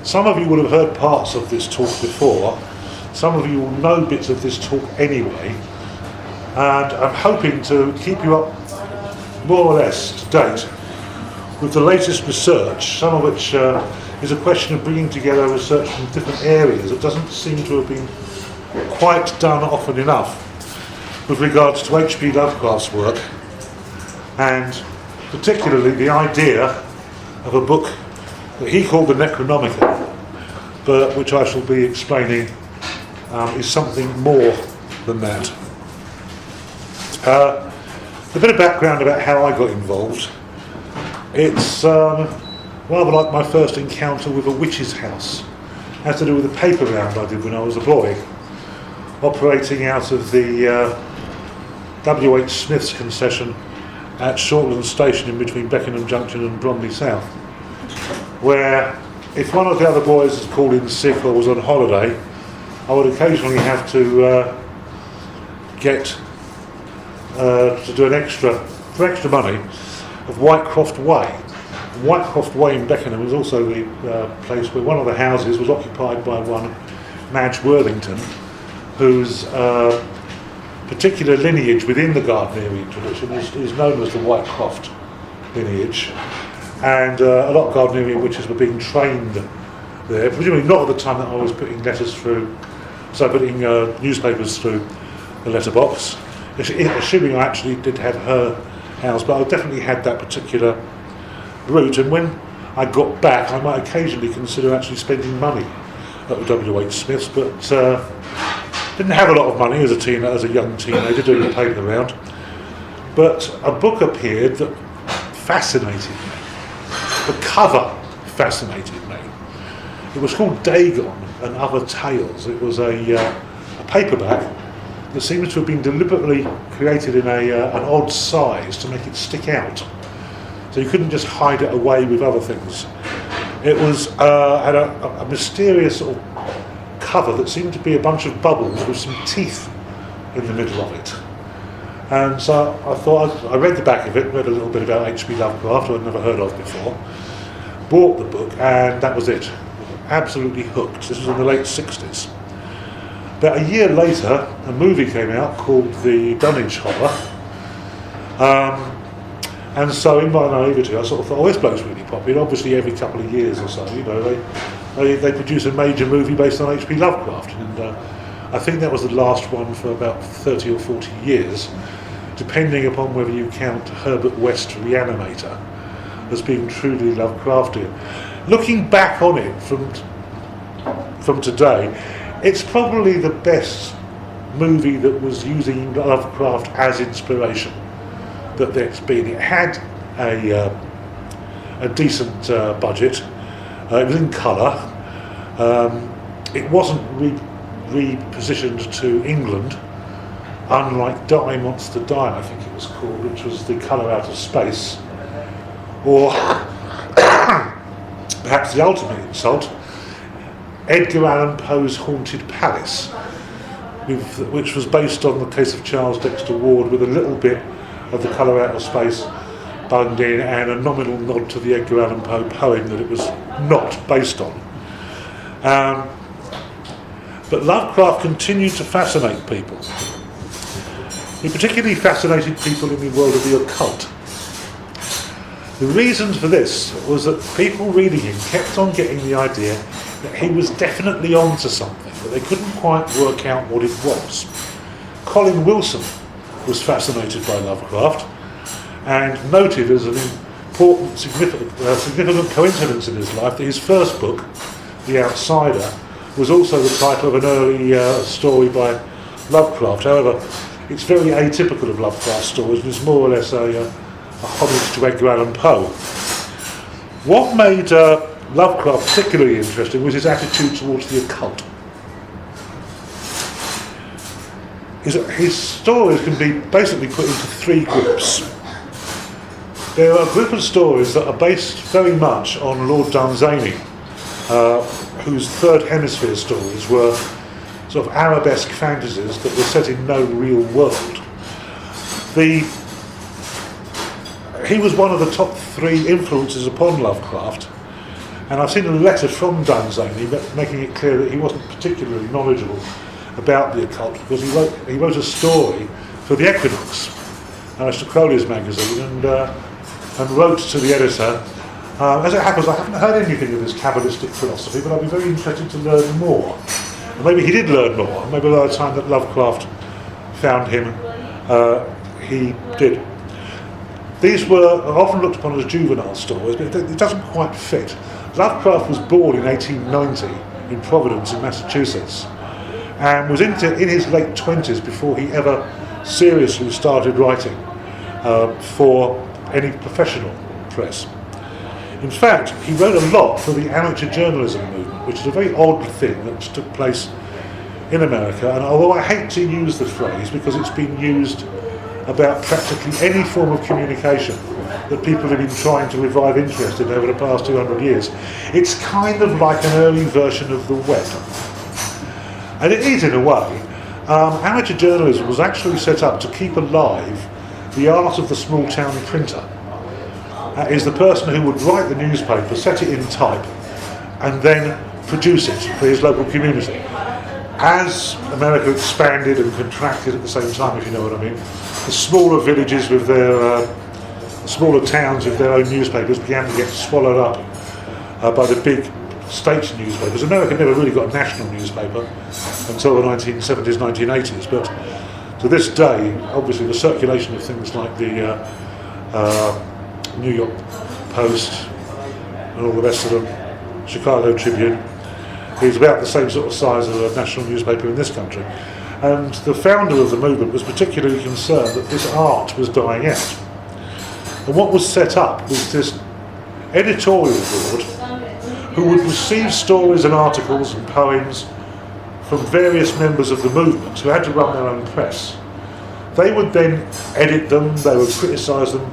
some of you will have heard parts of this talk before, some of you will know bits of this talk anyway, and I'm hoping to keep you up more or less to date with the latest research, some of which is a question of bringing together research from different areas. It doesn't seem to have been quite done often enough with regards to H P Lovecraft's work, and particularly the idea of a book that he called the Necronomicon, but which I shall be explaining is something more than that. A bit of background about how I got involved. It's rather like my first encounter with a witch's house. It has to do with a paper round I did when I was a boy, operating out of the W.H. Smith's concession at Shortland Station in between Beckenham Junction and Bromley South, where if one of the other boys was called in sick or was on holiday, I would occasionally have to get to do an extra, for extra money, of Whitecroft Way. Whitecroft Way in Beckenham was also the place where one of the houses was occupied by one Madge Worthington, whose particular lineage within the Gardnerian tradition is known as the Whitecroft lineage, and a lot of Gardnerian witches were being trained there, presumably not at the time that I was putting letters through, so putting newspapers through the letterbox, assuming I actually did have her house, but I definitely had that particular route, and when I got back I might occasionally consider actually spending money at the W.H. Smith's, but didn't have a lot of money as a young teenager doing the paper round. But a book appeared that fascinated me. The cover fascinated me. It was called Dagon and Other Tales. It was a paperback that seems to have been deliberately created in an odd size to make it stick out. So you couldn't just hide it away with other things. It was had a mysterious sort of cover that seemed to be a bunch of bubbles with some teeth in the middle of it. And so I thought, I read the back of it, read a little bit about H P Lovecraft, who I'd never heard of before, bought the book, and that was it. Absolutely hooked. This was in the late 60s. About a year later, a movie came out called The Dunwich Horror. And so in my naivety, I sort of thought, oh, this bloke's really popular. Obviously every couple of years or so, you know, they produce a major movie based on H P Lovecraft. And I think that was the last one for about 30 or 40 years, depending upon whether you count Herbert West's Reanimator as being truly Lovecraftian. Looking back on it from today, it's probably the best movie that was using Lovecraft as inspiration that there's been. It had a decent budget. It was in colour. It wasn't repositioned to England, unlike Die Monster Die, I think it was called, which was the colour out of space, or perhaps the ultimate insult, Edgar Allan Poe's Haunted Palace, which was based on the case of Charles Dexter Ward, with a little bit of the colour out of space bunged in and a nominal nod to the Edgar Allan Poe poem that it was not based on. But Lovecraft continued to fascinate people. He particularly fascinated people in the world of the occult. The reason for this was that people reading him kept on getting the idea that he was definitely onto something, but they couldn't quite work out what it was. Colin Wilson was fascinated by Lovecraft and noted as an important, significant coincidence in his life that his first book, The Outsider, was also the title of an early story by Lovecraft. However, it's very atypical of Lovecraft stories, and it's more or less a homage to Edgar Allan Poe. What made Lovecraft particularly interesting was his attitude towards the occult. His stories can be basically put into three groups. There are a group of stories that are based very much on Lord Dunsany, whose Third Hemisphere stories were sort of arabesque fantasies that were set in no real world. He was one of the top three influences upon Lovecraft, And I've seen a letter from Dunsany making it clear that he wasn't particularly knowledgeable about the occult, because he wrote a story for the Equinox, Mr. Crowley's magazine, and wrote to the editor, as it happens, I haven't heard anything of his Kabbalistic philosophy, but I'd be very interested to learn more. And maybe he did learn more. Maybe by the time that Lovecraft found him, he did. These are often looked upon as juvenile stories, but it doesn't quite fit. Lovecraft was born in 1890 in Providence in Massachusetts, and was in his late 20s before he ever seriously started writing for any professional press. In fact, he wrote a lot for the amateur journalism movement, which is a very odd thing that took place in America. And although I hate to use the phrase because it's been used about practically any form of communication that people have been trying to revive interest in over the past 200 years, it's kind of like an early version of the web. And it is in a way. Amateur journalism was actually set up to keep alive the art of the small town printer. Is the person who would write the newspaper, set it in type, and then produce it for his local community. As America expanded and contracted at the same time, if you know what I mean, the smaller villages with their smaller towns with their own newspapers began to get swallowed up by the big state newspapers. America never really got a national newspaper until the 1970s, 1980s, but to this day, obviously the circulation of things like the New York Post and all the rest of them, Chicago Tribune, is about the same sort of size as a national newspaper in this country. And the founder of the movement was particularly concerned that this art was dying out. And what was set up was this editorial board who would receive stories and articles and poems from various members of the movement who had to run their own press. They would then edit them, they would criticise them,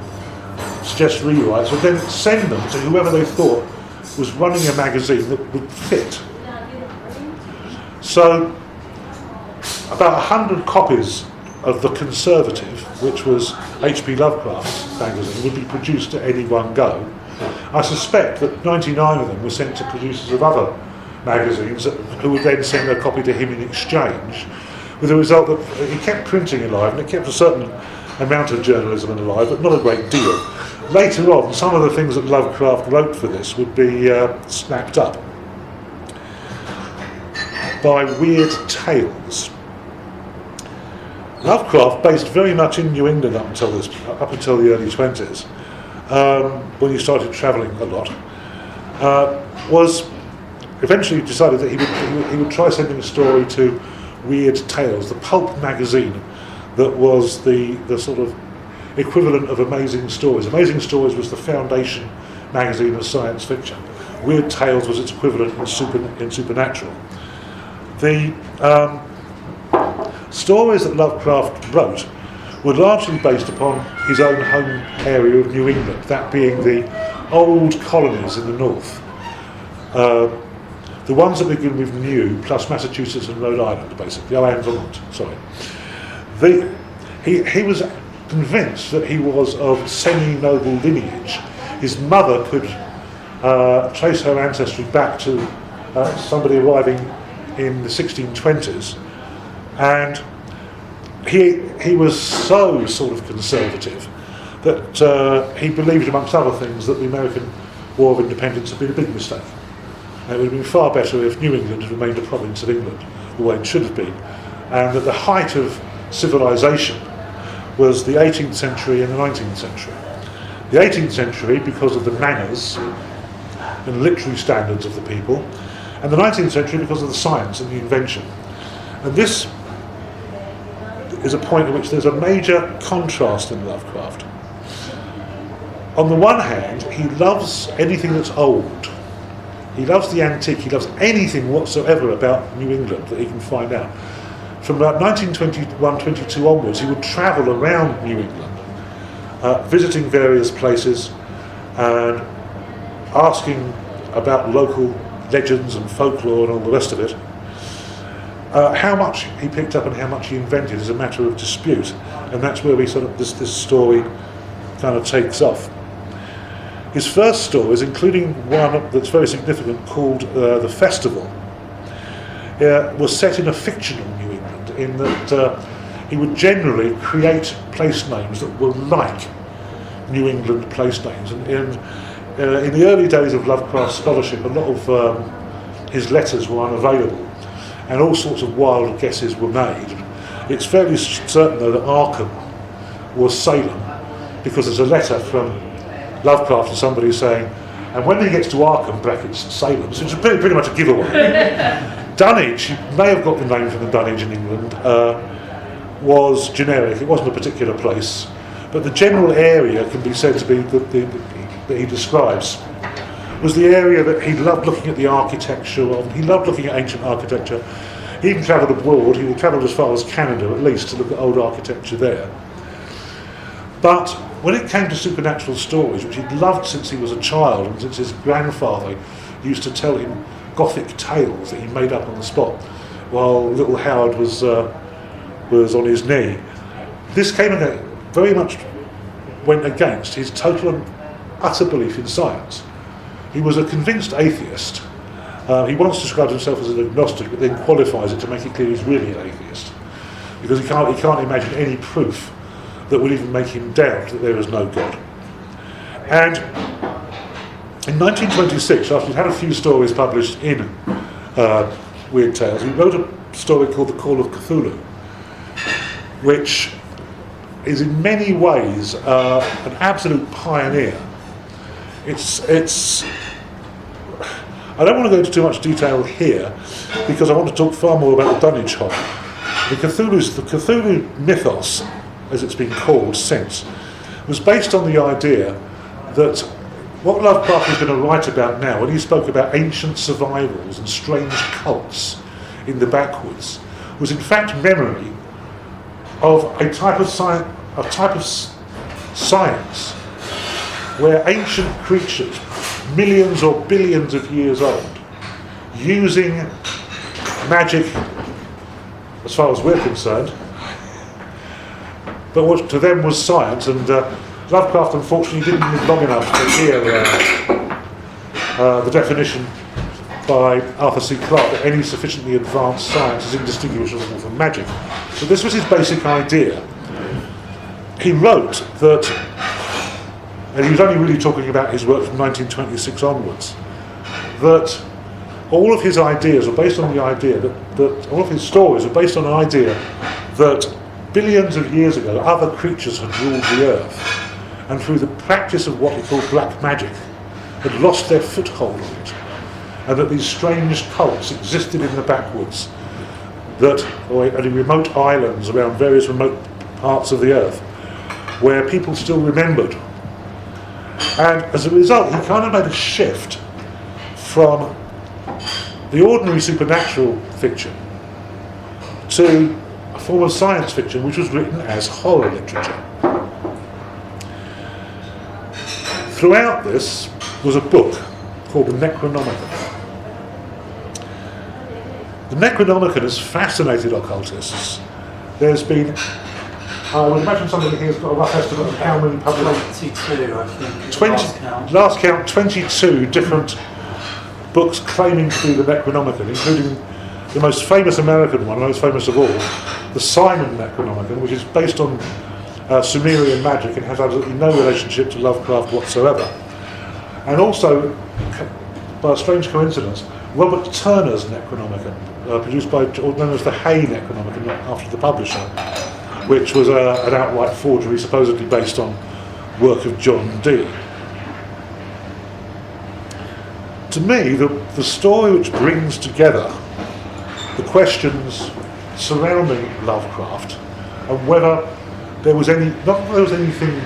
suggest rewrites, would then send them to whoever they thought was running a magazine that would fit. So about 100 copies of The Conservative, which was H P Lovecraft's magazine, would be produced at any one go. I suspect that 99 of them were sent to producers of other magazines who would then send a copy to him in exchange, with the result that he kept printing alive, and it kept a certain amount of journalism alive, but not a great deal. Later on, some of the things that Lovecraft wrote for this would be snapped up by Weird Tales. Lovecraft, based very much in New England up until the early 20s, when he started travelling a lot, was eventually decided that he would try sending a story to Weird Tales, the pulp magazine that was the sort of equivalent of Amazing Stories. Amazing Stories was the foundation magazine of science fiction. Weird Tales was its equivalent in supernatural. The stories that Lovecraft wrote were largely based upon his own home area of New England, that being the old colonies in the north. The ones that begin with New, plus Massachusetts and Rhode Island, basically. And Vermont, sorry. He was convinced that he was of semi-noble lineage. His mother could trace her ancestry back to somebody arriving in the 1620s, and he was so sort of conservative that he believed, amongst other things, that the American War of Independence had been a big mistake. And it would have been far better if New England had remained a province of England, the way it should have been, and that the height of civilization was the 18th century and the 19th century. The 18th century because of the manners and literary standards of the people, and the 19th century because of the science and the invention. And this is a point at which there's a major contrast in Lovecraft. On the one hand, he loves anything that's old. He loves the antique, he loves anything whatsoever about New England that he can find out. From about 1921-22 onwards, he would travel around New England, visiting various places and asking about local legends and folklore and all the rest of it. How much he picked up and how much he invented is a matter of dispute, and that's where we sort of this story kind of takes off. His first stories, including one that's very significant called The Festival, was set in a fictional New England, in that he would generally create place names that were like New England place names. And in the early days of Lovecraft scholarship, a lot of his letters were unavailable, and all sorts of wild guesses were made. It's fairly certain, though, that Arkham was Salem, because there's a letter from Lovecraft to somebody saying, and when he gets to Arkham, brackets Salem, so it's pretty much a giveaway. Dunwich, you may have got the name from the Dunwich in England, was generic. It wasn't a particular place, but the general area can be said to be that he describes was the area that he loved looking at the architecture of. He loved looking at ancient architecture. He even travelled abroad. He travelled as far as Canada, at least, to look at old architecture there. But when it came to supernatural stories, which he'd loved since he was a child, and since his grandfather used to tell him Gothic tales that he made up on the spot while little Howard was on his knee, this came very much went against his total and utter belief in science. He was a convinced atheist. He once described himself as an agnostic, but then qualifies it to make it clear he's really an atheist, because he can't imagine any proof that would even make him doubt that there is no God. And in 1926, after he'd had a few stories published in Weird Tales, he wrote a story called The Call of Cthulhu, which is in many ways an absolute pioneer. It's I don't want to go into too much detail here, because I want to talk far more about the Dunwich Horror. The Cthulhu Mythos, as it's been called since, was based on the idea that what Lovecraft was going to write about now, when he spoke about ancient survivals and strange cults in the backwoods, was in fact memory of a type of science where ancient creatures, millions or billions of years old, using magic, as far as we're concerned, but what to them was science. And Lovecraft unfortunately didn't live long enough to hear the definition by Arthur C. Clarke that any sufficiently advanced science is indistinguishable from magic. So this was his basic idea. He wrote that, and he was only really talking about his work from 1926 onwards, that all of his ideas were based on the idea that all of his stories were based on an idea that billions of years ago other creatures had ruled the earth, and through the practice of what he called black magic had lost their foothold on it, and that these strange cults existed in the backwoods, and in remote islands around various remote parts of the earth, where people still remembered. And as a result, he kind of made a shift from the ordinary supernatural fiction to a form of science fiction which was written as horror literature. Throughout this was a book called the Necronomicon. The Necronomicon has fascinated occultists. There's been, I would imagine somebody here has got a rough estimate of how many published. 22, I think. 20, last count, 22 different books claiming to be the Necronomicon, including the most famous American one, most famous of all, the Simon Necronomicon, which is based on Sumerian magic and has absolutely no relationship to Lovecraft whatsoever. And also, by a strange coincidence, Robert Turner's Necronomicon, produced by, or known as the Hay Necronomicon, after the publisher, which was an outright forgery, supposedly based on work of John Dee. To me, the story which brings together the questions surrounding Lovecraft and whether there was anything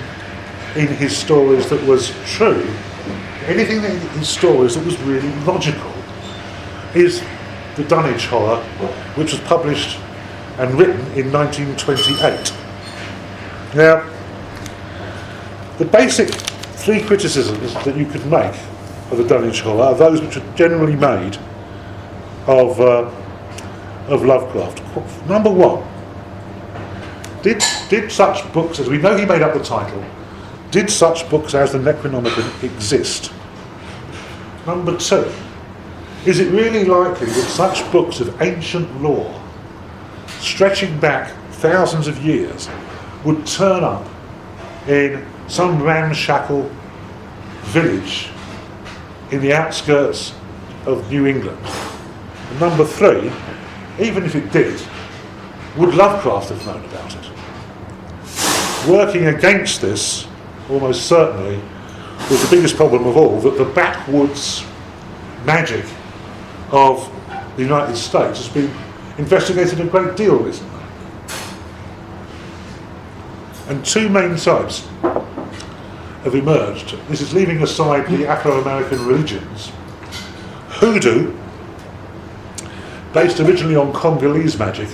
in his stories that was true, anything in his stories that was really logical, is the Dunwich Horror, which was published and written in 1928. Now, the basic three criticisms that you could make of the Dunwich Horror are those which are generally made of Lovecraft. Number one, did such books, as we know he made up the title, Did such books as the Necronomicon exist? Number 2, is it really likely that such books of ancient lore, stretching back thousands of years, would turn up in some ramshackle village in the outskirts of New England? And number 3, even if it did, would Lovecraft have known about it? Working against this, almost certainly, was the biggest problem of all, that the backwoods magic of the United States has been investigated a great deal recently. And 2 main types have emerged. This is leaving aside the Afro-American religions. Hoodoo, based originally on Congolese magic,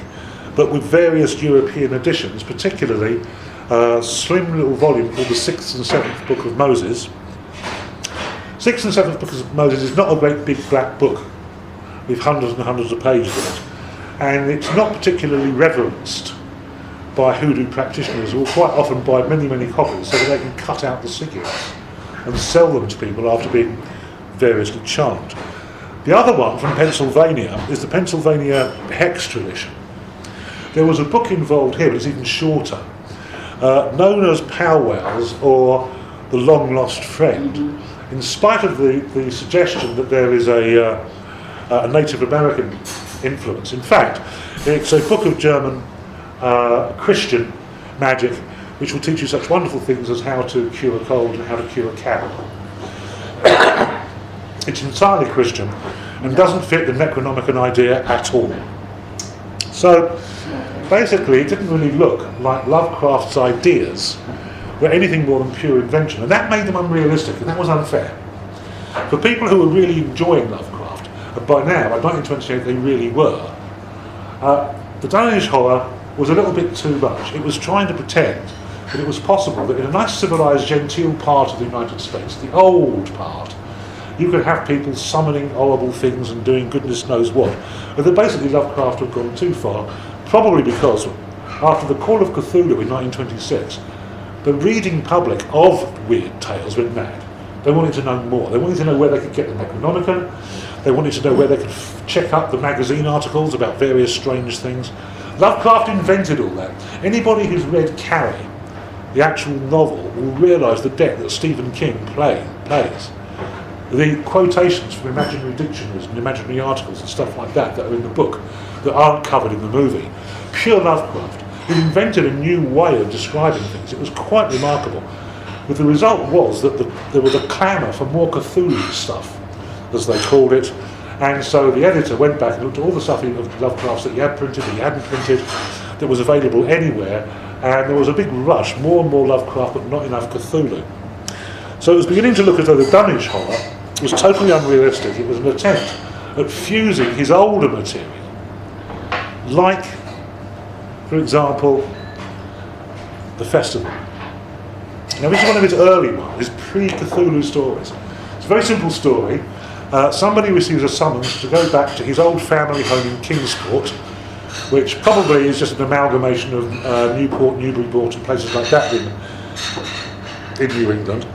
but with various European additions, particularly a slim little volume called the 6th and 7th Book of Moses. 6th and 7th Book of Moses is not a great big black book with hundreds and hundreds of pages in it, and it's not particularly reverenced by hoodoo practitioners, or quite often buy many copies so that they can cut out the secrets and sell them to people after being variously charmed. The other one from Pennsylvania is the Pennsylvania Hex tradition. There was a book involved here, but it's even shorter, known as Powwows or The Long Lost Friend, in spite of the suggestion that there is a Native American influence. In fact, it's a book of German Christian magic which will teach you such wonderful things as how to cure a cold and how to cure a cow. It's entirely Christian and doesn't fit the Necronomicon idea at all. So basically it didn't really look like Lovecraft's ideas were anything more than pure invention, and that made them unrealistic, and that was unfair. For people who were really enjoying Lovecraft, and by now, by 1928 they really were, the Danish horror was a little bit too much. It was trying to pretend that it was possible that in a nice civilised genteel part of the United States, the old part, you could have people summoning horrible things and doing goodness knows what. And that basically Lovecraft had gone too far, probably because after the Call of Cthulhu in 1926, the reading public of weird tales went mad. They wanted to know more. They wanted to know where they could get the Necronomicon. They wanted to know where they could check up the magazine articles about various strange things. Lovecraft invented all that. Anybody who's read Carrie, the actual novel, will realise the debt that Stephen King plays. The quotations from imaginary dictionaries and imaginary articles and stuff like that are in the book that aren't covered in the movie. Pure Lovecraft. He invented a new way of describing things. It was quite remarkable. But the result was that there was a clamour for more Cthulhu stuff, as they called it. And so the editor went back and looked at all the stuff of Lovecraft's that he had printed, that he hadn't printed, that was available anywhere, and there was a big rush, more and more Lovecraft, but not enough Cthulhu. So it was beginning to look as though the Danish horror was totally unrealistic. It was an attempt at fusing his older material, like, for example, the Festival. Now this is one of his early ones, his pre-Cthulhu stories. It's a very simple story. Somebody receives a summons to go back to his old family home in Kingsport, which probably is just an amalgamation of Newport, Newburyport and places like that in New England,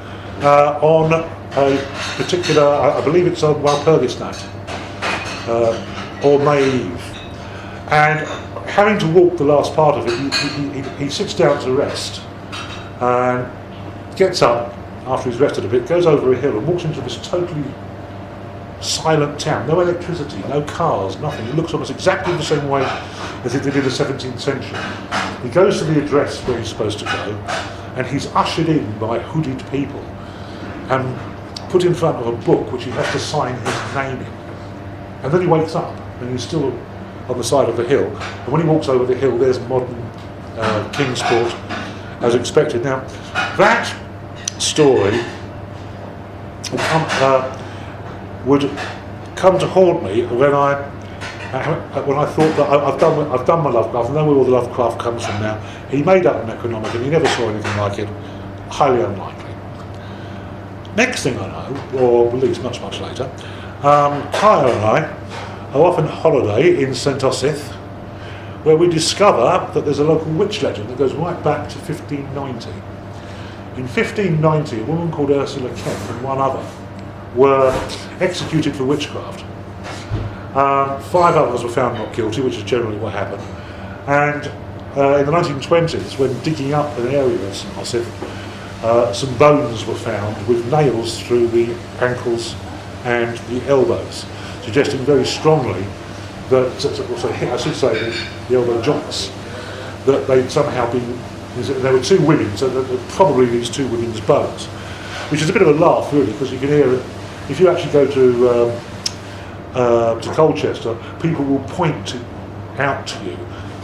on a particular, I believe it's on Walpurgis night, or May Eve. And having to walk the last part of it, he sits down to rest, and gets up after he's rested a bit, goes over a hill and walks into this totally silent town. No electricity, no cars, nothing. It looks almost exactly the same way as it did in the 17th century. He goes to the address where he's supposed to go, and he's ushered in by hooded people and put in front of a book which he has to sign his name in. And then he wakes up and he's still on the side of the hill, and when he walks over the hill there's modern Kingsport as expected. Now that story would come to haunt me when I thought that I've done my Lovecraft, I know where all the Lovecraft comes from now. He made up the Necronomicon, he never saw anything like it. Highly unlikely. Next thing I know, or at least much later, Kyle and I are off on holiday in St. Osyth, where we discover that there's a local witch legend that goes right back to 1590. In 1590, a woman called Ursula Kemp and one other were executed for witchcraft. 5 others were found not guilty, which is generally what happened. And in the 1920s, when digging up an area of St Osyth, some bones were found with nails through the ankles and the elbows, suggesting very strongly that, I should say the elbow joints, that they'd somehow been, there were 2 women, so that probably these 2 women's bones, which is a bit of a laugh really, because you can hear it, if you actually go to Colchester, people will point out to you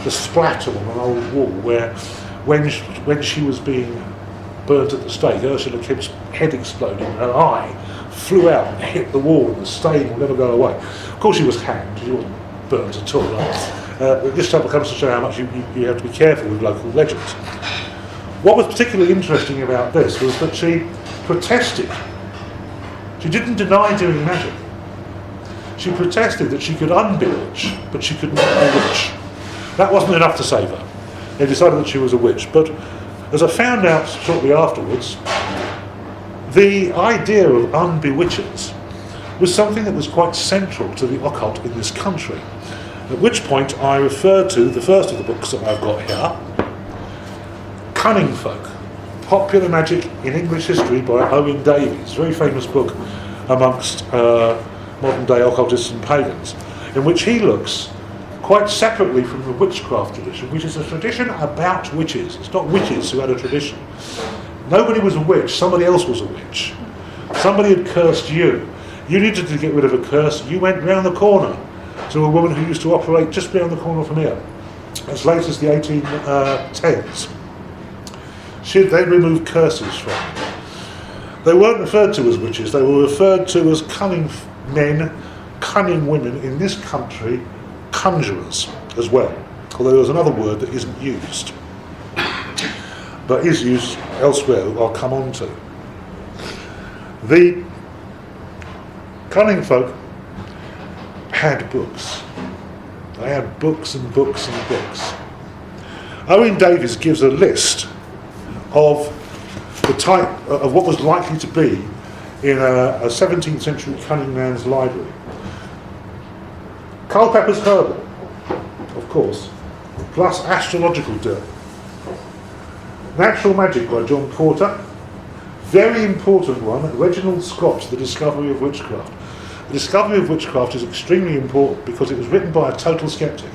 the splatter on an old wall where when she was being burnt at the stake, Ursula Kemp's head exploded and her eye flew out and hit the wall, and the stain will never go away. Of course she was hanged, she wasn't burnt at all. This stuff comes to show how much you have to be careful with local legends. What was particularly interesting about this was that she protested. She didn't deny doing magic. She protested that she could unbewitch, but she could not bewitch. That wasn't enough to save her. They decided that she was a witch. But as I found out shortly afterwards, the idea of unbewitchers was something that was quite central to the occult in this country. At which point I referred to the first of the books that I've got here, Cunning Folk, Popular Magic in English History by Owen Davies, very famous book amongst modern day occultists and pagans, in which he looks quite separately from the witchcraft tradition, which is a tradition about witches. It's not witches who had a tradition. Nobody was a witch, somebody else was a witch. Somebody had cursed you. You needed to get rid of a curse, you went round the corner to a woman who used to operate just round the corner from here, as late as the 1810s. She'd then remove curses from them. They weren't referred to as witches, they were referred to as cunning men, cunning women, in this country, conjurers as well. Although there's another word that isn't used, but is used elsewhere, I'll come on to. The cunning folk had books. They had books and books and books. Owen Davies gives a list of the type of what was likely to be in a 17th century cunning man's library. Culpeper's Herbal, of course, plus astrological dirt. Natural Magic by John Porter. Very important one, Reginald Scott, The Discovery of Witchcraft. The Discovery of Witchcraft is extremely important because it was written by a total skeptic.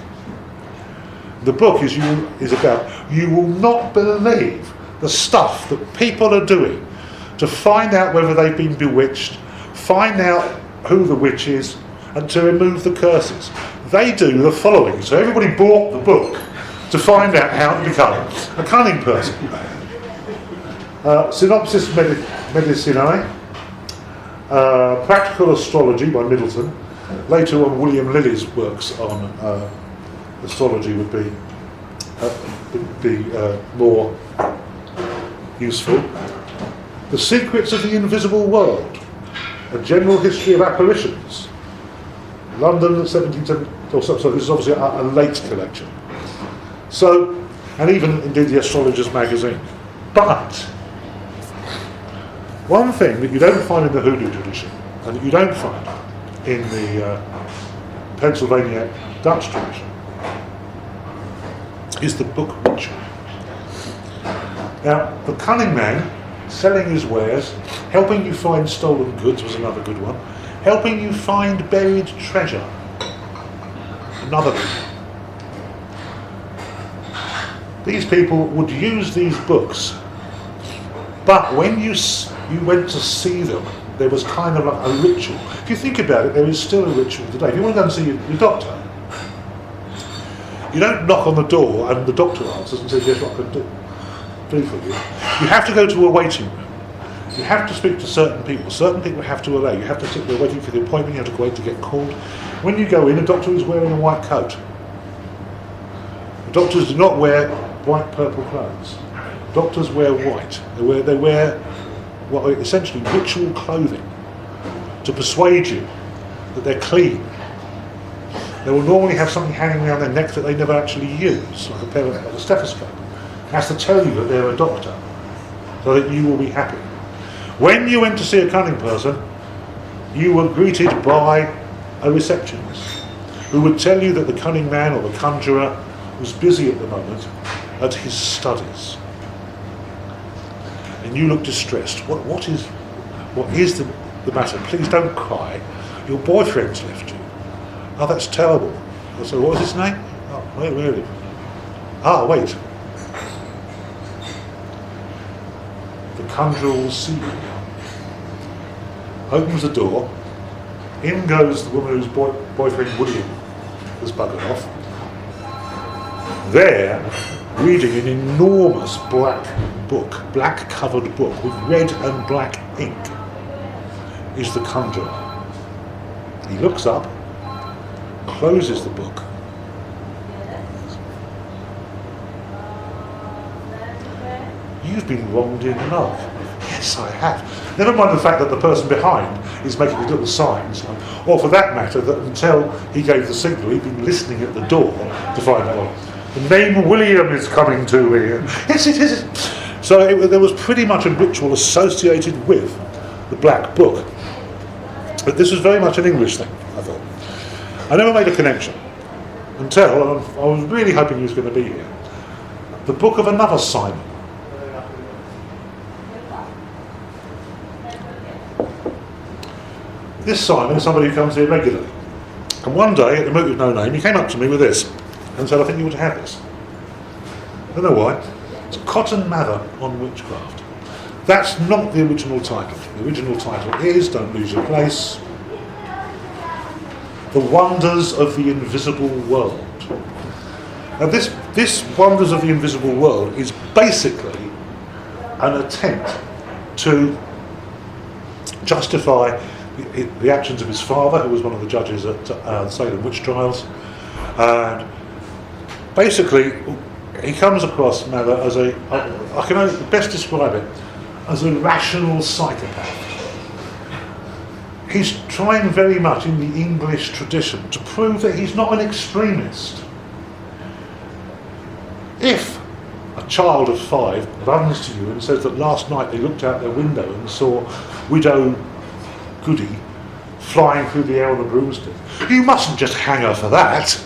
The book is about, you will not believe the stuff that people are doing to find out whether they've been bewitched, find out who the witch is, and to remove the curses. They do the following. So everybody bought the book to find out how to become a cunning person. Synopsis Medicinae, Practical Astrology by Middleton. Later on, William Lilly's works on astrology would be more useful. The Secrets of the Invisible World, A General History of Apparitions, London 1770, so this is obviously a late collection. So, and even indeed the Astrologer's Magazine. But one thing that you don't find in the hoodoo tradition, and that you don't find in the Pennsylvania Dutch tradition, is the book ritual. Now, the cunning man selling his wares, helping you find stolen goods was another good one, helping you find buried treasure, another good one. These people would use these books, but when you went to see them, there was kind of like a ritual. If you think about it, there is still a ritual today. If you want to go and see your doctor, you don't knock on the door and the doctor answers and says, yes, what I can do for you. You have to go to a waiting room. You have to speak to certain people. Certain people have to allow. You have to sit there waiting for the appointment. You have to wait to get called. When you go in, a doctor is wearing a white coat. The doctors do not wear white, purple clothes. Doctors wear white. They wear what are essentially ritual clothing to persuade you that they're clean. They will normally have something hanging around their neck that they never actually use, like a stethoscope. It has to tell you that they're a doctor. so that you will be happy. When you went to see a cunning person, you were greeted by a receptionist who would tell you that the cunning man or the conjurer was busy at the moment at his studies. And you look distressed. What is the matter? Please don't cry. Your boyfriend's left you. Oh, that's terrible. So what was his name? Oh, really? Ah, wait. The conjurer will see you. Opens the door. In goes the woman whose boyfriend William has buggered off. There, reading an enormous black covered book with red and black ink, is the conjurer. He looks up, closes the book. You've been wronged in love. Yes, I have. Never mind the fact that the person behind is making these little signs, or for that matter, that until he gave the signal, he'd been listening at the door to find out, the name William is coming to me. Yes, it is. So there was pretty much a ritual associated with the black book. But this was very much an English thing, I thought. I never made a connection until I was really hoping he was going to be here. The book of another Simon. This Simon is somebody who comes here regularly. And one day, at the Moot with no name, he came up to me with this and said, I think you ought to have this. I don't know why. It's Cotton Mather on Witchcraft. That's not the original title. The original title is, don't lose your place, The Wonders of the Invisible World. Now this Wonders of the Invisible World is basically an attempt to justify the actions of his father, who was one of the judges at Salem witch trials. And basically, he comes across Mather as I can only best describe it, as a rational psychopath. He's trying very much in the English tradition to prove that he's not an extremist. If a child of 5 runs to you and says that last night they looked out their window and saw Widow Goody flying through the air on a broomstick, you mustn't just hang her for that.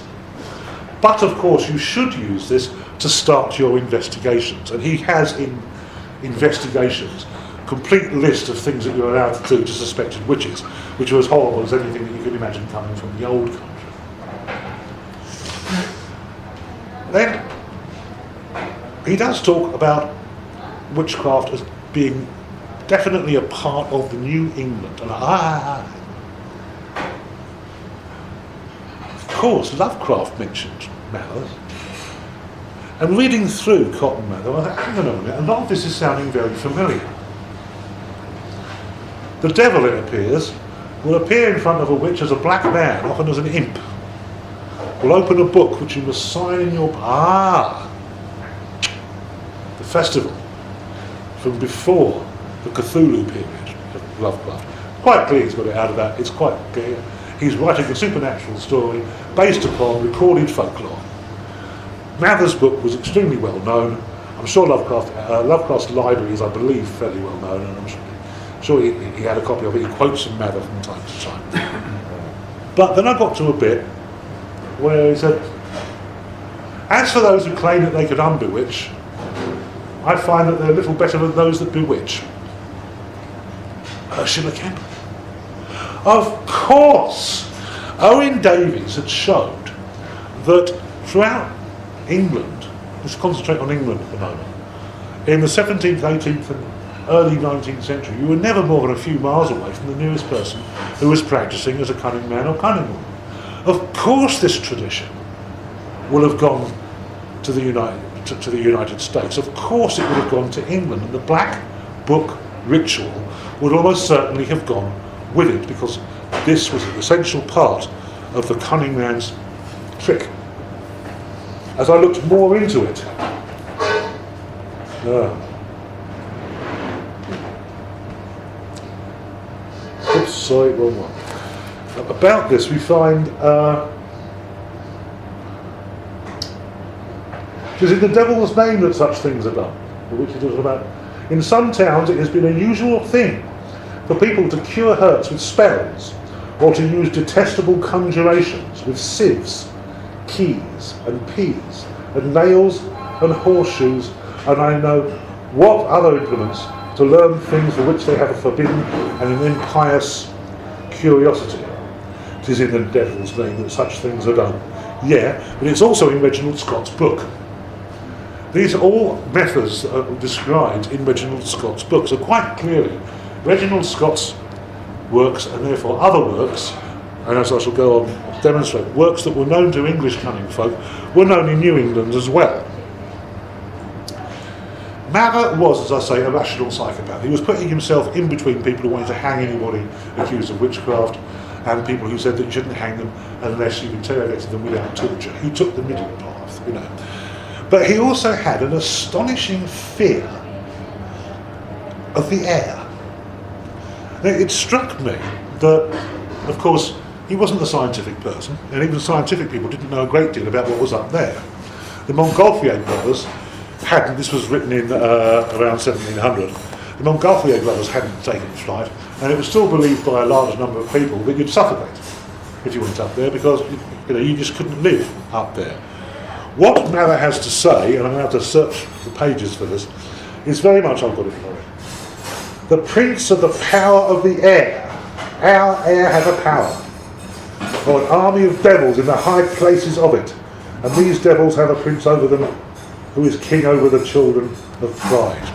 But of course you should use this to start your investigations, and he has in investigations complete list of things that you're allowed to do to suspected witches, which are as horrible as anything that you could imagine coming from the old country. Then he does talk about witchcraft as being definitely a part of the New England. And of course, Lovecraft mentioned Mather. And reading through Cotton Mather, I thought, hang on a minute, a lot of this is sounding very familiar. The devil, it appears, will appear in front of a witch as a black man, often as an imp. Will open a book which you must sign in your... the festival from before the Cthulhu period of Lovecraft. Quite clear he's got it out of that. It's quite clear. He's writing a supernatural story based upon recorded folklore. Mather's book was extremely well known. I'm sure Lovecraft's library is, I believe, fairly well known, and I'm sure he had a copy of it. He quotes from Mather from time to time. But then I got to a bit where he said, as for those who claim that they could unbewitch, I find that they're little better than those that bewitch. Ursula Kemp. Of course! Owen Davies had showed that throughout England, let's concentrate on England at the moment, in the 17th, 18th and early 19th century, you were never more than a few miles away from the nearest person who was practicing as a cunning man or cunning woman. Of course this tradition will have gone to the United States. Of course it would have gone to England, and the Black Book ritual would almost certainly have gone with it, because this was an essential part of the cunning man's trick. As I looked more into it, oops, sorry, wrong one. About this we find, is it the devil's name that such things are done? Which it is about. In some towns it has been a usual thing for people to cure hurts with spells, or to use detestable conjurations with sieves, keys and peas, and nails and horseshoes, and I know what other implements, to learn things for which they have a forbidden and an impious curiosity. 'Tis in the devil's name that such things are done. Yeah, but it's also in Reginald Scott's book. These are all methods that are described in Reginald Scott's book, so quite clearly Reginald Scott's works, and therefore other works, and as I shall go on to demonstrate, works that were known to English cunning folk, were known in New England as well. Mather was, as I say, a rational psychopath. He was putting himself in between people who wanted to hang anybody accused of witchcraft and people who said that you shouldn't hang them unless you interrogated them without torture. He took the middle path, you know. But he also had an astonishing fear of the air. Now, it struck me that, of course, he wasn't a scientific person, and even scientific people didn't know a great deal about what was up there. The Montgolfier brothers hadn't, this was written in around 1700, the Montgolfier brothers hadn't taken flight, and it was still believed by a large number of people that you'd suffocate if you went up there, because you just couldn't live up there. What Mather has to say, and I'm going to have to search the pages for this, is very much, I've got it for you. The prince of the power of the air. Our air has a power, or an army of devils in the high places of it, and these devils have a prince over them, who is king over the children of pride.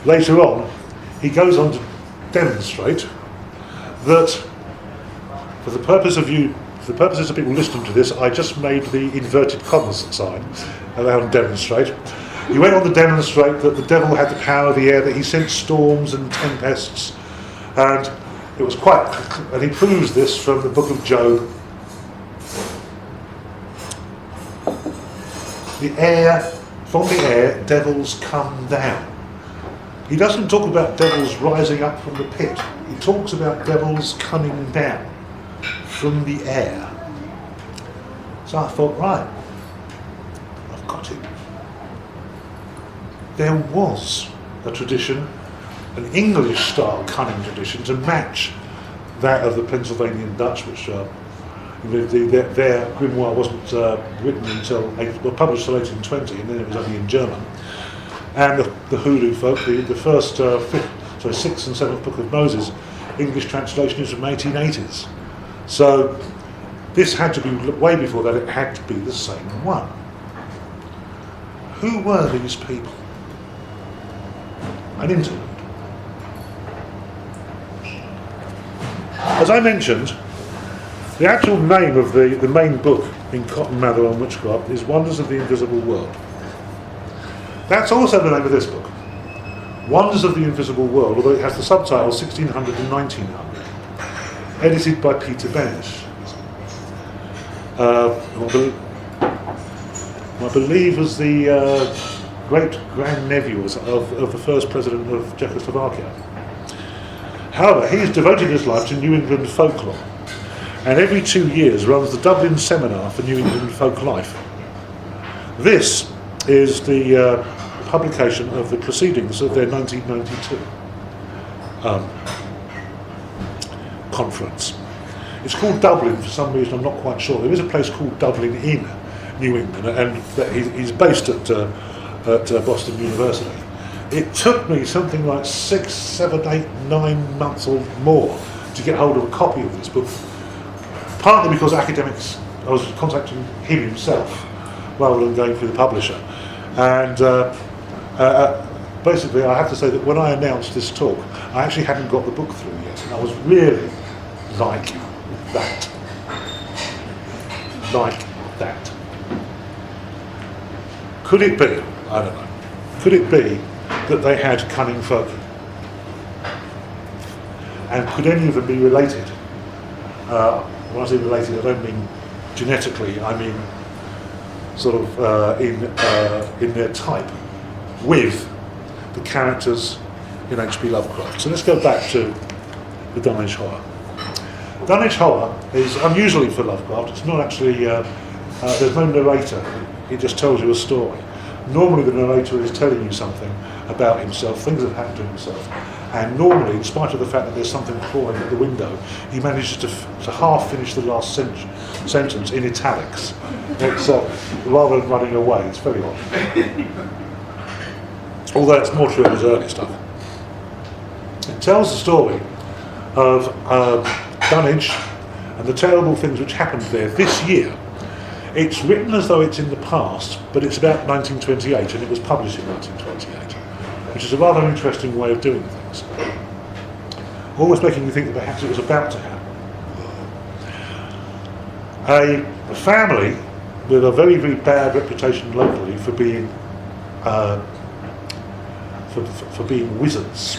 Later on, he goes on to demonstrate that for the purposes of people listening to this, I just made the inverted commas sign around demonstrate. He went on to demonstrate that the devil had the power of the air, that he sent storms and tempests, and it was quite, and he proves this from the book of Job. From the air, devils come down. He doesn't talk about devils rising up from the pit. He talks about devils coming down from the air. So I thought, right, I've got it. There was a tradition, an English-style cunning tradition, to match that of the Pennsylvanian Dutch, which their grimoire wasn't written until, published until 1820, and then it was only in German. And the Hoodoo folk, the first, sixth and seventh book of Moses, English translation is from 1880s. So this had to be, way before that, it had to be the same one. Who were these people? An interlude. As I mentioned, the actual name of the main book in Cotton Mather on Witchcraft is Wonders of the Invisible World. That's also the name of this book, Wonders of the Invisible World, although it has the subtitle 1600 and 1900, edited by Peter Benish. I believe was the great-grandnephew of the first president of Czechoslovakia. However, he has devoted his life to New England folklore, and every 2 years runs the Dublin Seminar for New England Folk Life. This is the publication of the proceedings of their 1992 conference. It's called Dublin for some reason, I'm not quite sure. There is a place called Dublin in New England, and he's based at Boston University. It took me something like 6, 7, 8, 9 months or more to get hold of a copy of this book, partly because academics, I was contacting him himself rather than going through the publisher. And basically I have to say that when I announced this talk, I actually hadn't got the book through yet, and I was really like that. Could it be, I don't know, could it be that they had cunning folk? And could any of them be related? When I say related, I don't mean genetically, I mean sort of in their type with the characters in H P Lovecraft. So let's go back to the Dunwich Horror. Dunwich Horror is unusually for Lovecraft. It's not actually, there's no narrator. It just tells you a story. Normally the narrator is telling you something, about himself, things that happened to himself. And normally, in spite of the fact that there's something clawing at the window, he manages to half finish the last sentence in italics. It's rather than running away. It's very odd. Although it's more true in his early stuff. It tells the story of Dunwich and the terrible things which happened there this year. It's written as though it's in the past, but it's about 1928, and it was published in 1928, which is a rather interesting way of doing things. Almost making you think that perhaps it was about to happen. A family with a very, very bad reputation locally for being for being wizards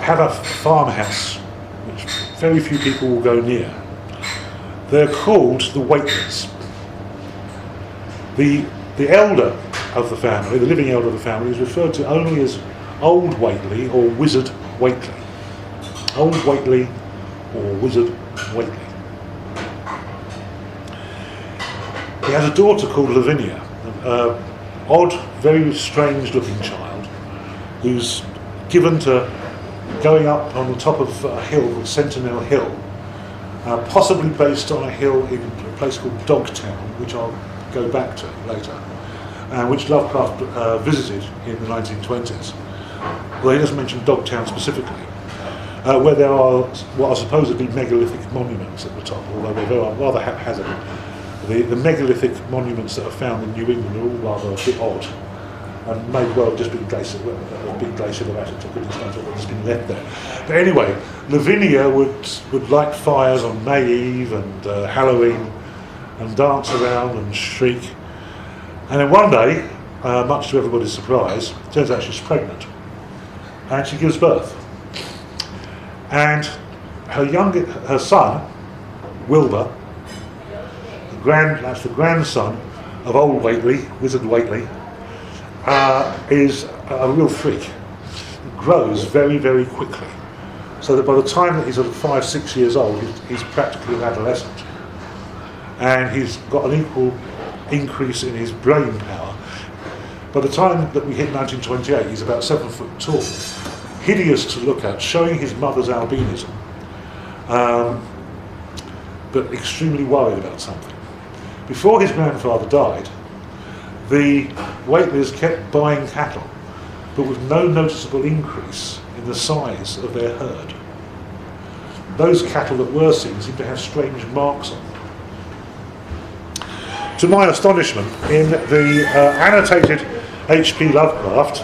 have a farmhouse which very few people will go near. They're called the Whatelys. The elder of the family, the living elder of the family, is referred to only as Old Whateley or Wizard Whateley. Old Whateley or Wizard Whateley. He has a daughter called Lavinia, an odd, very strange looking child, who's given to going up on the top of a hill called Sentinel Hill, possibly based on a hill in a place called Dogtown, which I'll go back to later, which Lovecraft visited in the 1920s. Well, he doesn't mention Dogtown specifically, where there are what are supposedly megalithic monuments at the top, although they're rather haphazard. The megalithic monuments that are found in New England are all rather a bit odd, and may well have just been glacier, a big glacier that actually took it and just been left there. But anyway, Lavinia would light fires on May Eve and Halloween and dance around and shriek. And then one day, much to everybody's surprise, it turns out she's pregnant. And she gives birth. And her son, Wilbur, that's the grandson of Old Whateley, Wizard Whateley, is a real freak. He grows very, very quickly. So that by the time that he's sort of 5-6 years old, he's practically an adolescent. And he's got an equal increase in his brain power. By the time that we hit 1928, he's about 7 foot tall, hideous to look at, showing his mother's albinism, but extremely worried about something. Before his grandfather died, the Whateleys kept buying cattle, but with no noticeable increase in the size of their herd. Those cattle that were seen seemed to have strange marks on them. To my astonishment, in the annotated H P Lovecraft,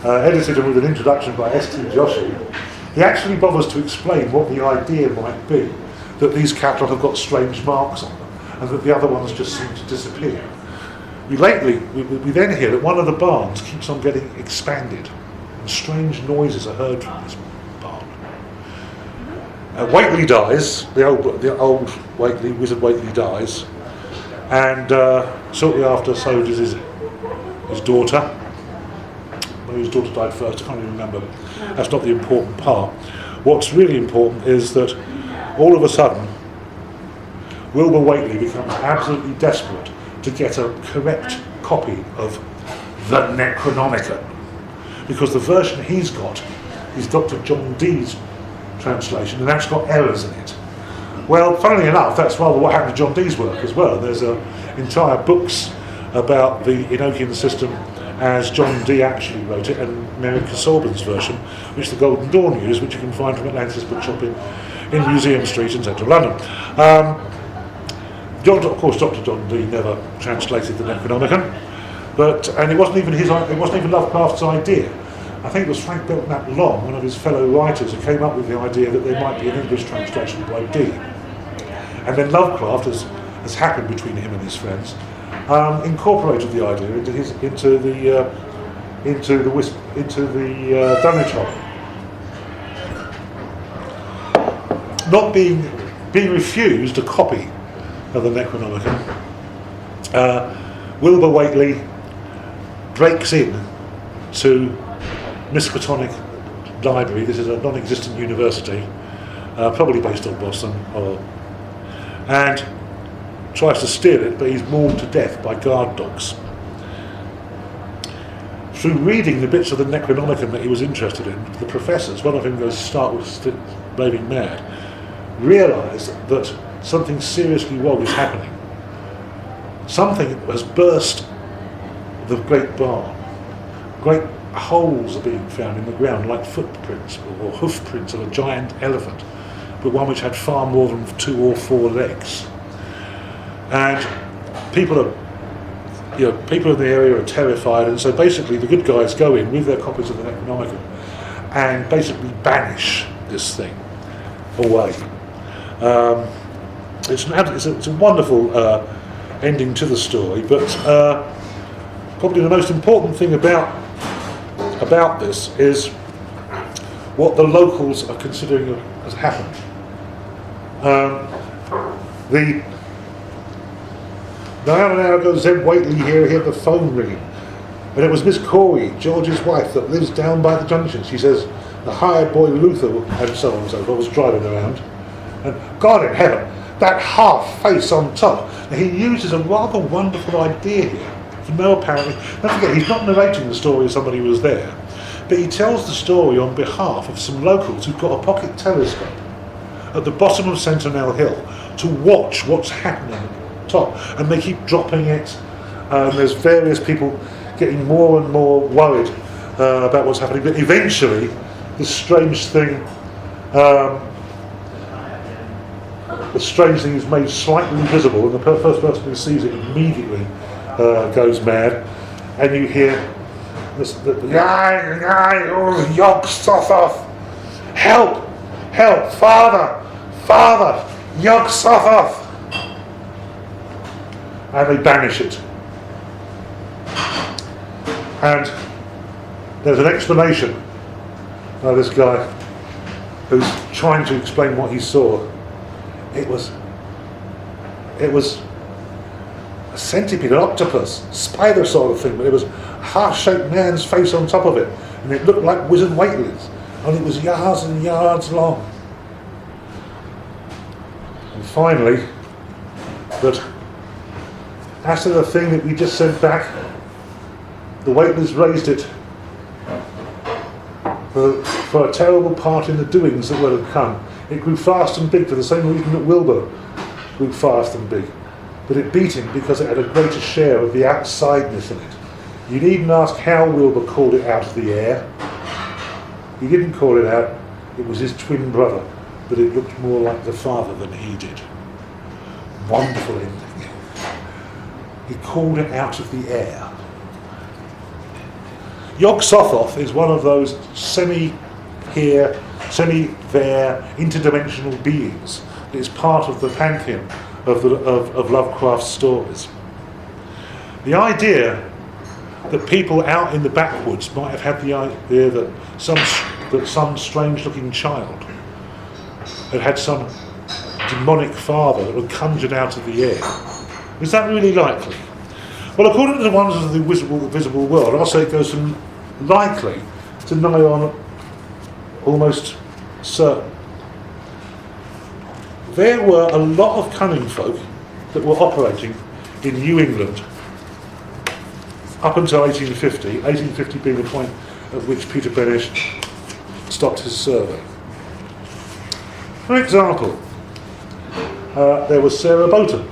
edited with an introduction by S.T. Joshi, he actually bothers to explain what the idea might be that these cattle have got strange marks on them, and that the other ones just seem to disappear. We then hear that one of the barns keeps on getting expanded, and strange noises are heard from this barn. Whateley dies, the old Whateley, Wizard Whateley dies, and shortly after so does his daughter. Well, his daughter died first, I can't even remember. That's not the important part. What's really important is that all of a sudden, Wilbur Whateley becomes absolutely desperate to get a correct copy of the Necronomicon, because the version he's got is Dr. John Dee's translation, and that's got errors in it. Well, funnily enough, that's rather what happened to John Dee's work as well. There's entire books about the Enochian system as John Dee actually wrote it, and Mary Casaubon's version, which the Golden Dawn used, which you can find from Atlantis Bookshop in Museum Street in central London. Of course, Dr. John Dee never translated the Necronomicon, and it wasn't even Lovecraft's idea. I think it was Frank Belknap Long, one of his fellow writers, who came up with the idea that there might be an English translation by Dee. And then Lovecraft, as happened between him and his friends, incorporated the idea into the Dunwich Hole. Not being refused a copy of the Necronomicon, Wilbur Whateley breaks in to Miskatonic Library. This is a non-existent university, probably based on Boston, and tries to steal it, but he's mauled to death by guard dogs. through reading the bits of the Necronomicon that he was interested in, the professors, one of whom goes stark with raving mad, realised that something seriously wrong is happening. Something has burst the great barn. Great holes are being found in the ground, like footprints or hoof prints of a giant elephant, but one which had far more than 2 or 4 legs. And people in the area are terrified, and so basically the good guys go in with their copies of the Necronomicon and basically banish this thing away. It's a wonderful ending to the story, but probably the most important thing about this is what the locals are considering has happened. Now an hour ago, Zeb Whately here heard the phone ringing, and it was Miss Corey, George's wife, that lives down by the junction. She says the hired boy Luther and so on and so forth was driving around, and God in heaven, that half face on top. Now, he uses a rather wonderful idea here. For no apparently, don't forget, he's not narrating the story as somebody was there, but he tells the story on behalf of some locals who've got a pocket telescope at the bottom of Sentinel Hill to watch what's happening at the top, and they keep dropping it. There's various people getting more and more worried about what's happening, but eventually this strange thing is made slightly visible, and the first person who sees it immediately goes mad, and you hear this, Yog Sothoth, help, father, Yog Sothoth, and they banish it. And there's an explanation by this guy who's trying to explain what he saw. It was a centipede, an octopus, spider sort of thing, but it was a heart-shaped man's face on top of it, and it looked like Wizard Whately's, and it was yards and yards long. And finally, that after the thing that we just sent back, the Whateleys raised it for a terrible part in the doings that were to come. It grew fast and big for the same reason that Wilbur grew fast and big. But it beat him because it had a greater share of the outsideness in it. You needn't ask how Wilbur called it out of the air. He didn't call it out. It was his twin brother, but it looked more like the father than he did. Wonderful ending. He called it out of the air. Yog Sothoth is one of those semi-here, semi-there, interdimensional beings that is part of the pantheon of Lovecraft's stories. The idea that people out in the backwoods might have had the idea that some strange-looking child had some demonic father that had conjured out of the air. Is that really likely? Well, according to the wonders of the visible world, I'll say it goes from likely to nigh on almost certain. There were a lot of cunning folk that were operating in New England up until 1850 being the point at which Peter Benish stopped his survey. For example, there was Sarah Bowton,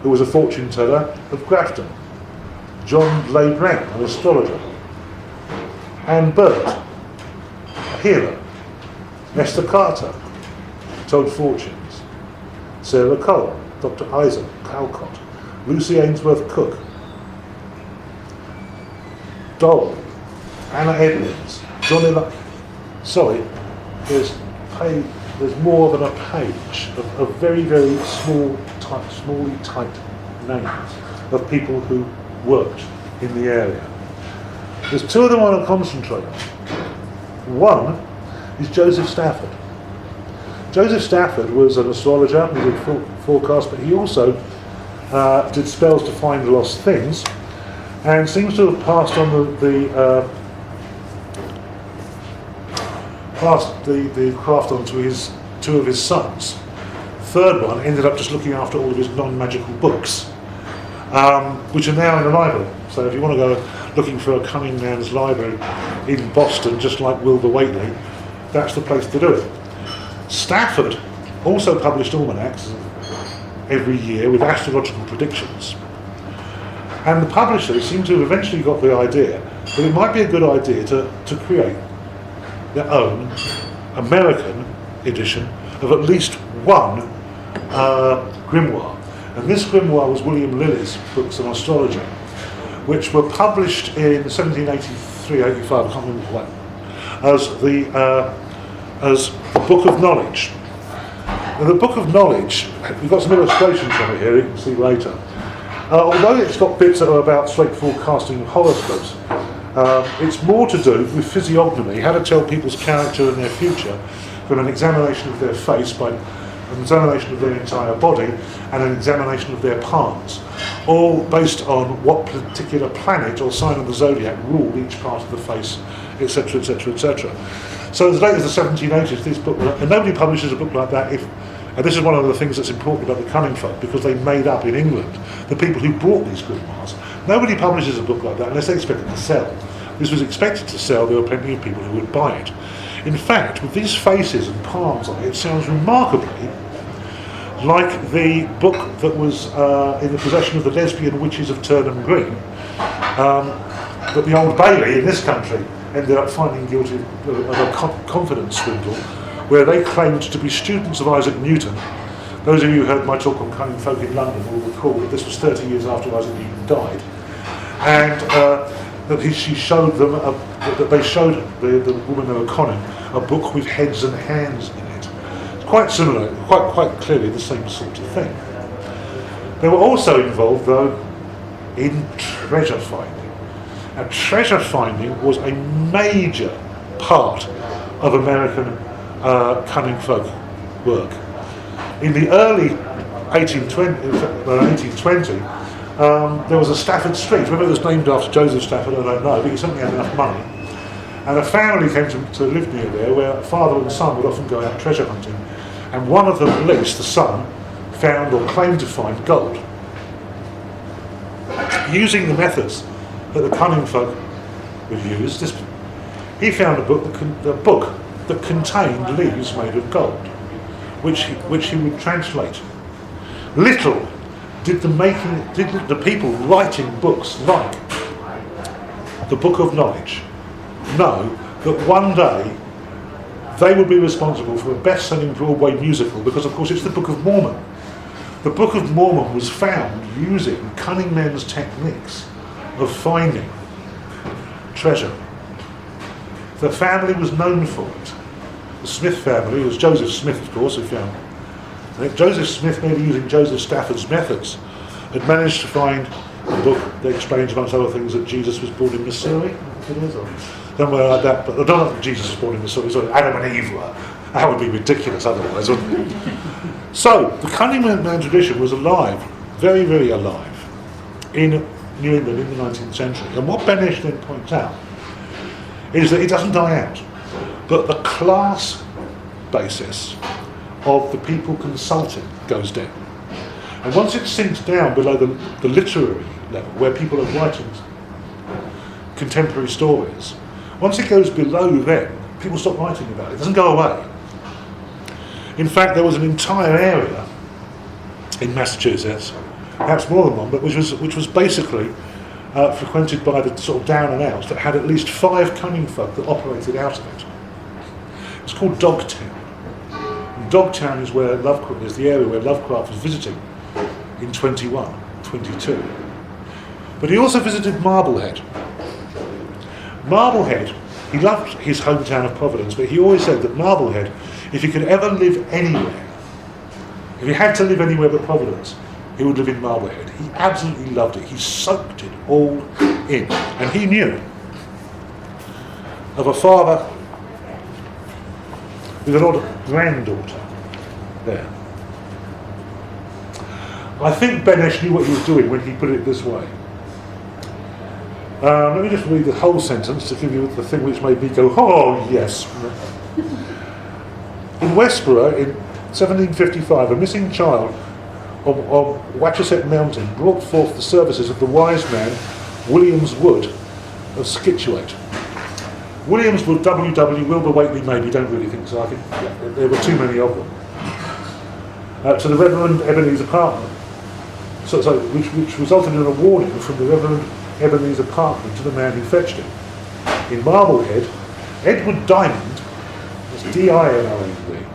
who was a fortune teller of Grafton, John Blade Brown, an astrologer, Anne Burt, a healer, Esther Carter, told fortunes, Sarah Cole, Dr. Isaac Calcott, Lucy Ainsworth Cook, Doll, Anna Edmonds, Johnny there's more than a page of very, very smally typed names of people who worked in the area. There's 2 of them I want to concentrate on. One is Joseph Stafford. Joseph Stafford was an astrologer, he did forecasts, but he also did spells to find lost things, and seems to have passed on the craft on to 2 of his sons. Third one ended up just looking after all of his non-magical books, which are now in the library. So if you want to go looking for a cunning man's library in Boston, just like Wilbur Whately, that's the place to do it. Stafford also published almanacs every year with astrological predictions. And the publishers seem to have eventually got the idea that it might be a good idea to create their own American edition of at least one grimoire. And this grimoire was William Lilly's books on astrology, which were published in 1783-85, I can't remember when, as the Book of Knowledge. And the Book of Knowledge, we've got some illustrations from it here, you can see later. Although it's got bits that are about straight forecasting of horoscopes, it's more to do with physiognomy, how to tell people's character and their future from an examination of their face, by an examination of their entire body, and an examination of their palms, all based on what particular planet or sign of the zodiac ruled each part of the face, etc., etc., etc. So as late as the 1780s, this book, and nobody publishes a book like that and this is one of the things that's important about the cunning folk, because they made up in England the people who brought these grimoires. Nobody publishes a book like that unless they expect it to sell. This was expected to sell, there were plenty of people who would buy it. In fact, with these faces and palms on it, it sounds remarkably like the book that was in the possession of the lesbian witches of Turnham Green, that the Old Bailey in this country ended up finding guilty of a confidence swindle, where they claimed to be students of Isaac Newton. Those of you who heard my talk on cunning folk in London will recall that this was 30 years after Isaac Newton died, and that she showed them, that they showed the woman they were conning a book with heads and hands in it. It's quite similar, quite clearly the same sort of thing. They were also involved, though, in treasure finding. Now, treasure finding was a major part of American cunning folk work. In the early 1820, there was a Stafford Street. Whether it was named after Joseph Stafford, I don't know, but he certainly had enough money. And a family came to live near there, where father and son would often go out treasure hunting. And one of them, at least, the son, found or claimed to find gold. Using the methods that the cunning folk would use, he found a book that contained leaves made of gold, which he would translate. Little did the people writing books like the Book of Knowledge know that one day they would be responsible for a best-selling Broadway musical, because of course it's the Book of Mormon. The Book of Mormon was found using cunning men's techniques of finding treasure. The family was known for it. The Smith family, it was Joseph Smith, of course, who found it. Joseph Smith, maybe using Joseph Stafford's methods, had managed to find a book that explains, amongst other things, that Jesus was born in Missouri. It is, or somewhere like that. But I don't know if Jesus was born in Missouri. So Adam and Eve were. That would be ridiculous otherwise, wouldn't it? So the cunning man tradition was alive, very, very alive, in New England in the 19th century. And what Benesch then points out is that it doesn't die out, but the class basis of the people consulting goes down. And once it sinks down below the literary level, where people are writing contemporary stories, once it goes below them, people stop writing about it. It doesn't go away. In fact, there was an entire area in Massachusetts, perhaps more than one, but which was basically frequented by the sort of down and outs, that had at least 5 cunning folk that operated out of it. It's called Dogtown. And Dogtown is where is the area where Lovecraft was visiting in 22. But he also visited Marblehead. Marblehead, he loved his hometown of Providence, but he always said that Marblehead, if he could ever live anywhere, if he had to live anywhere but Providence, he would live in Marblehead. He absolutely loved it. He soaked it all in. And he knew of a father with an odd granddaughter there. I think Benesch knew what he was doing when he put it this way. Let me just read the whole sentence to give you the thing which made me go, oh yes. In Westborough, in 1755, a missing child on Wachusett Mountain brought forth the services of the wise man Williams Wood of Scituate. Williams was W.W. Wilbur Whately maybe, don't really think so. I think there were too many of them. To the Reverend Ebenezer Parkman, which resulted in a warning from the Reverend Ebenezer Parkman to the man who fetched him. In Marblehead, Edward Diamond, that's D-I-M-O-N-D,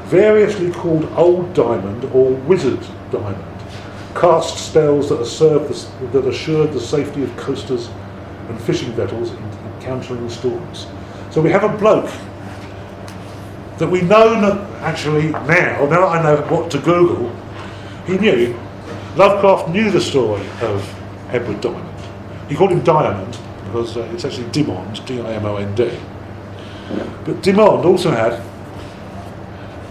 variously called Old Diamond or Wizard Diamond, cast spells that assured the safety of coasters and fishing vessels encountering storms. So we have a bloke that we know actually now that I know what to Google, he knew, Lovecraft knew the story of Edward Diamond. He called him Diamond because it's actually Dimond, D-I-M-O-N-D. But Dimond also had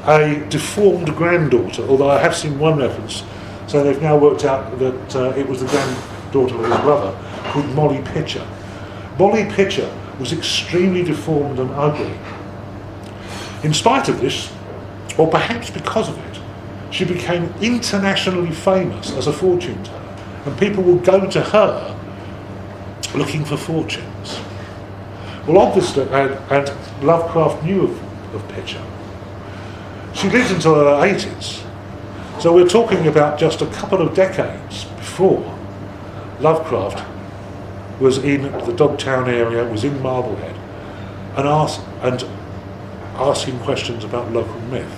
a deformed granddaughter, although I have seen one reference, so they've now worked out that it was the granddaughter of his brother, called Molly Pitcher. Molly Pitcher was extremely deformed and ugly. In spite of this, or perhaps because of it, she became internationally famous as a fortune teller, and people will go to her looking for fortunes. Well, obviously, and Lovecraft knew of Pitcher. She lived until her 80s, so we're talking about just a couple of decades before Lovecraft was in the Dogtown area, was in Marblehead, and asking questions about local myth.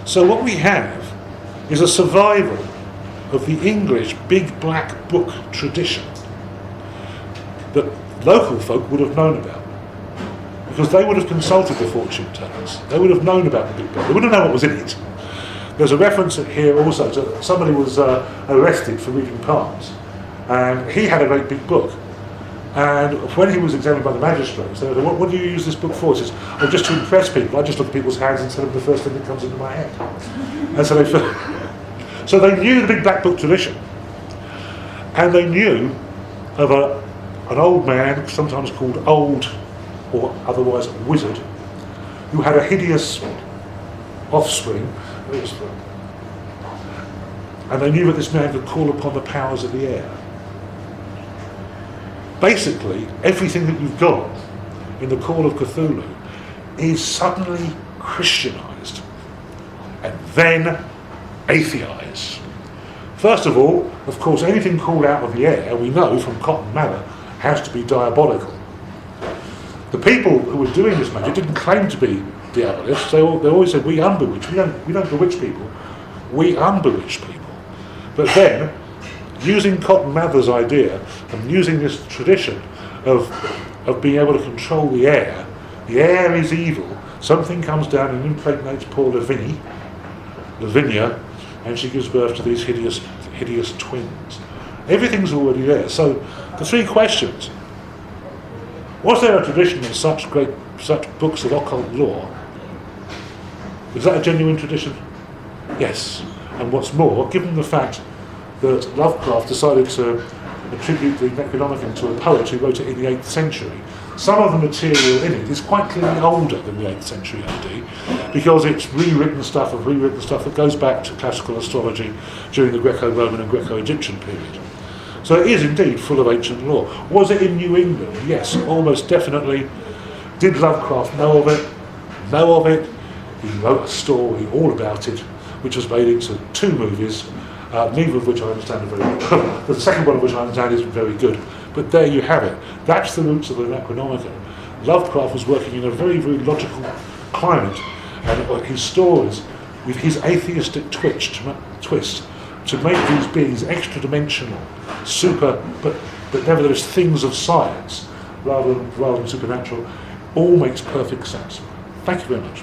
So what we have is a survival of the English big black book tradition that local folk would have known about, because they would have consulted the fortune tellers. They would have known about the big book. They wouldn't know what was in it. There's a reference here also to somebody was arrested for reading palms, and he had a great big book. And when he was examined by the magistrates, they said, what do you use this book for? He says, oh, just to impress people. I just look at people's hands and tell them the first thing that comes into my head. And so they knew the big black book tradition. And they knew of an old man, sometimes called Old, or otherwise Wizard, who had a hideous offspring. And they knew that this man could call upon the powers of the air. Basically, everything that you've got in the Call of Cthulhu is suddenly Christianized and then atheized. First of all, of course, anything called out of the air, we know from Cotton Mather, has to be diabolical. The people who were doing this magic didn't claim to be diabolists. They always said, we unbewitch. We don't bewitch people. We unbewitch people. But then, using Cotton Mather's idea and using this tradition of being able to control the air is evil. Something comes down and impregnates poor Lavinia, and she gives birth to these hideous twins. Everything's already there. So the three questions: was there a tradition of such books of occult lore? Is that a genuine tradition? Yes. And what's more, given the fact that Lovecraft decided to attribute the Necronomicon to a poet who wrote it in the 8th century, some of the material in it is quite clearly older than the 8th century AD, because it's rewritten stuff that goes back to classical astrology during the Greco-Roman and Greco-Egyptian period. So it is indeed full of ancient lore. Was it in New England? Yes, almost definitely. Did Lovecraft know of it? Know of it. He wrote a story all about it, which was made into 2 movies, neither of which I understand are very good. The second one of which I understand isn't very good. But there you have it. That's the roots of the Necronomicon. Lovecraft was working in a very, very logical climate, and his stories, with his atheistic twist, to make these beings extra-dimensional, but nevertheless things of science, rather than supernatural, all makes perfect sense. Thank you very much.